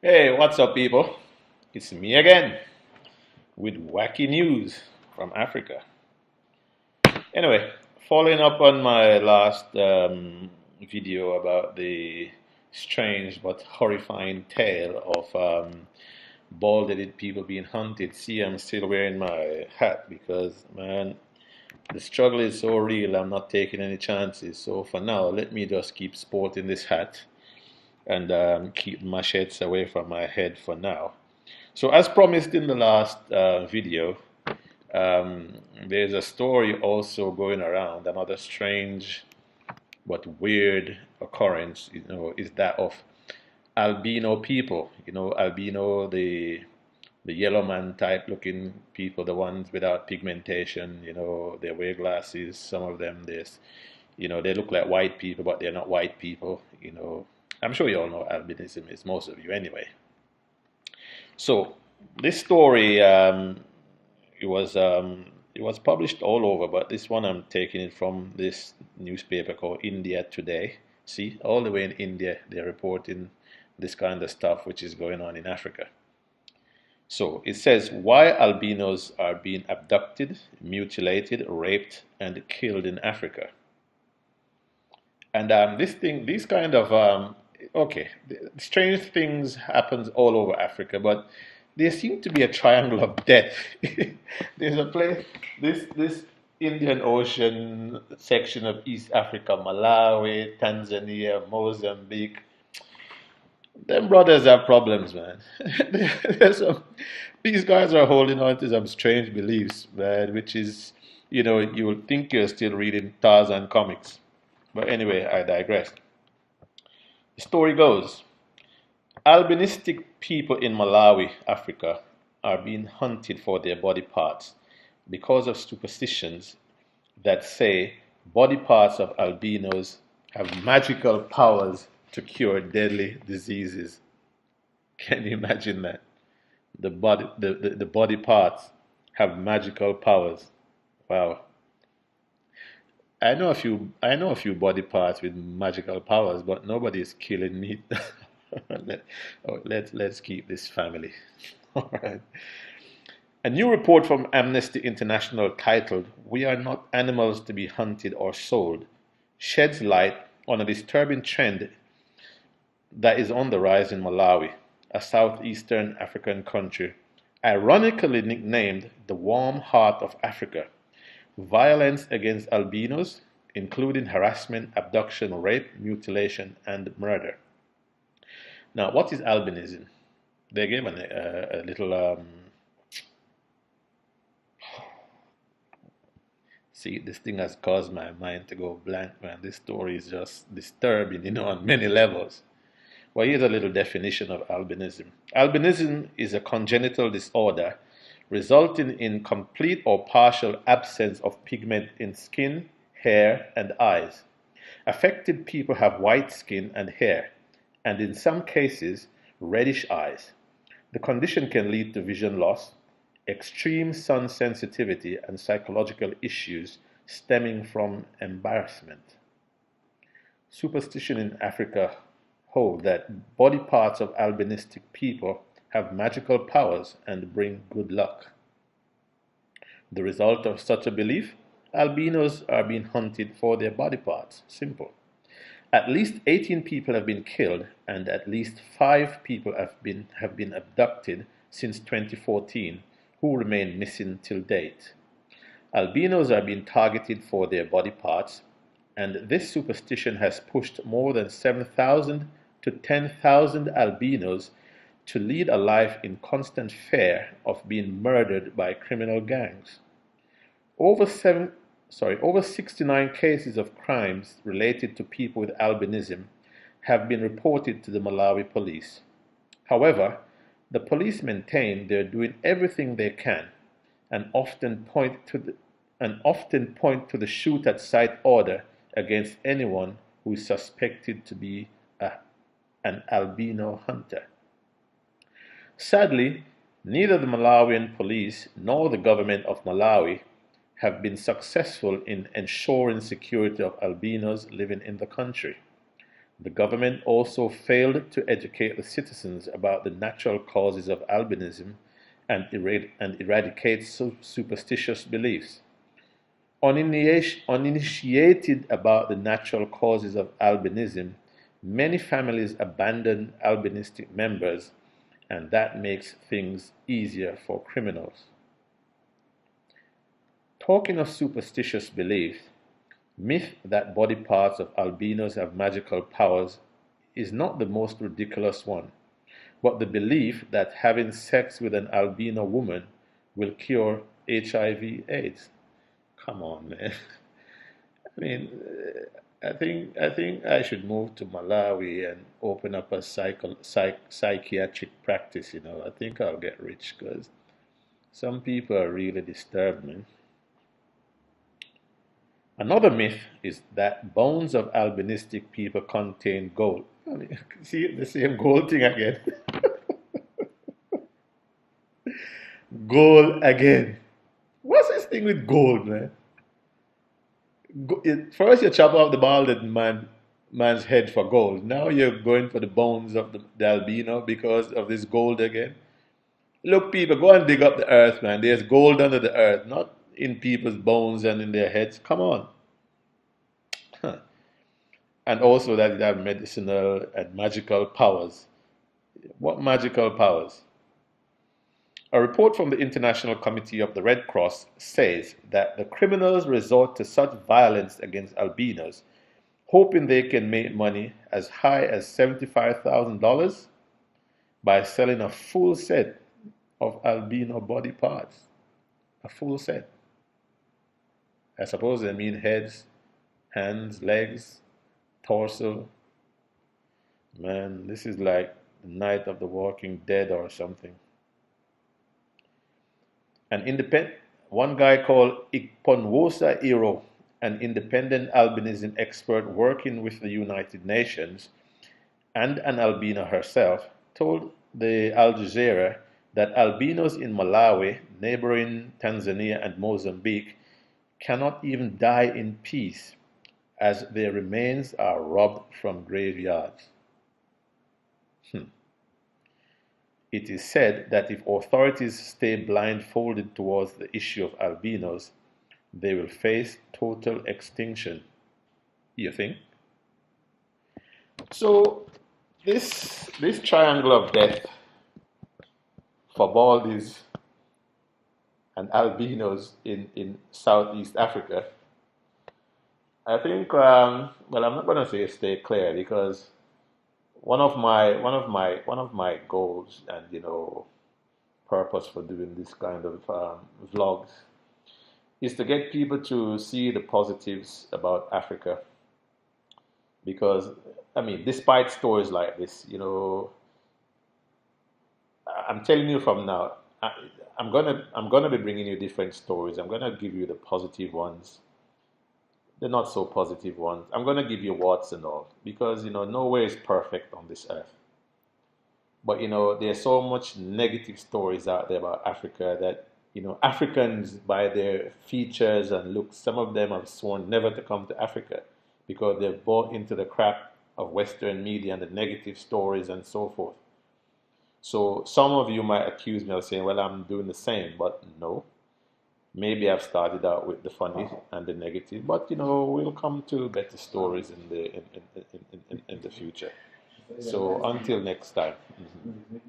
Hey, what's up, people? It's me again with wacky news from Africa. Anyway, following up on my last video about the strange but horrifying tale of bald-headed people being hunted, see, I'm still wearing my hat because, man, the struggle is so real, I'm not taking any chances. So for now, let me just keep sporting this hat and keep machetes away from my head for now. So, as promised in the last video, um, there's a story also going around. Another strange but weird occurrence, is that of albino people. Albino, the yellow man type looking people, the ones without pigmentation. They wear glasses. Some of them, they look like white people, but they're not white people. I'm sure you all know albinism is, most of you anyway. So this story, it was published all over, but this one I'm taking it from this newspaper called India Today. See, all the way in India, they're reporting this kind of stuff which is going on in Africa. So it says why albinos are being abducted, mutilated, raped, and killed in Africa. And these kind of okay, strange things happens all over Africa, but there seems to be a triangle of death. There's a place, this Indian Ocean section of East Africa, Malawi, Tanzania, Mozambique. Them brothers have problems, man. There's some, these guys are holding on to some strange beliefs, man, which is, you will think you're still reading Tarzan comics. But anyway, I digress. The story goes albinistic people in Malawi, Africa, are being hunted for their body parts because of superstitions that say body parts of albinos have magical powers to cure deadly diseases. Can you imagine that? The body parts have magical powers. Wow. I know a few body parts with magical powers, but nobody is killing me. Let's keep this family. All right. A new report from Amnesty International titled "We Are Not Animals to be Hunted or Sold" sheds light on a disturbing trend that is on the rise in Malawi, a southeastern African country, ironically nicknamed the warm heart of Africa. Violence against albinos, including harassment, abduction, rape, mutilation, and murder. Now, what is albinism? They gave a little. See, this thing has caused my mind to go blank, man. This story is just disturbing, on many levels. Well, here's a little definition of albinism. Albinism is a congenital disorder resulting in complete or partial absence of pigment in skin, hair, and eyes. Affected people have white skin and hair, and in some cases, reddish eyes. The condition can lead to vision loss, extreme sun sensitivity, and psychological issues stemming from embarrassment. Superstition in Africa hold that body parts of albinistic people have magical powers and bring good luck. The result of such a belief, albinos are being hunted for their body parts. Simple. At least 18 people have been killed and at least 5 people have been abducted since 2014 who remain missing till date. Albinos are being targeted for their body parts, and this superstition has pushed more than 7,000 to 10,000 albinos to lead a life in constant fear of being murdered by criminal gangs. Over 69 cases of crimes related to people with albinism have been reported to the Malawi police. However, the police maintain they're doing everything they can and often point to the shoot at sight order against anyone who is suspected to be an albino hunter. Sadly, neither the Malawian police nor the government of Malawi have been successful in ensuring security of albinos living in the country. The government also failed to educate the citizens about the natural causes of albinism and eradicate superstitious beliefs. Uninitiated about the natural causes of albinism, many families abandon albinistic members, and that makes things easier for criminals. Talking of superstitious belief, myth that body parts of albinos have magical powers is not the most ridiculous one, but the belief that having sex with an albino woman will cure HIV/AIDS. Come on, man. I mean, I think I should move to Malawi and open up a psychiatric practice. I think I'll get rich because some people are really disturbed, man. Another myth is that bones of albinistic people contain gold. I mean, see the same gold thing again. Gold again. What's this thing with gold, man? First you chop off the balded man's head for gold. Now you're going for the bones of the albino because of this gold again. Look, people, go and dig up the earth, man. There's gold under the earth, not in people's bones and in their heads. Come on. Huh. And also that they have medicinal and magical powers. What magical powers? A report from the International Committee of the Red Cross says that the criminals resort to such violence against albinos, hoping they can make money as high as $75,000 by selling a full set of albino body parts. A full set. I suppose they mean heads, hands, legs, torso. Man, this is like the Night of the Walking Dead or something. One guy called Ikponwosa Iro, an independent albinism expert working with the United Nations, and an albino herself, told the Al Jazeera that albinos in Malawi, neighboring Tanzania and Mozambique, cannot even die in peace as their remains are robbed from graveyards. It is said that if authorities stay blindfolded towards the issue of albinos, they will face total extinction. You think? So this triangle of death for baldies and albinos in Southeast Africa, I think well, I'm not going to say stay clear because one of my goals and purpose for doing this kind of vlogs is to get people to see the positives about Africa because I mean despite stories like this, I'm telling you from now, I'm gonna be bringing you different stories. I'm gonna give you the positive ones, the not so positive ones. I'm gonna give you warts and all because nowhere is perfect on this earth. But there's so much negative stories out there about Africa that Africans by their features and looks, some of them have sworn never to come to Africa because they've bought into the crap of Western media and the negative stories and so forth. So some of you might accuse me of saying, well, I'm doing the same, but no. Maybe I've started out with the funny and the negative, but we'll come to better stories in the future. So until next time. Mhm.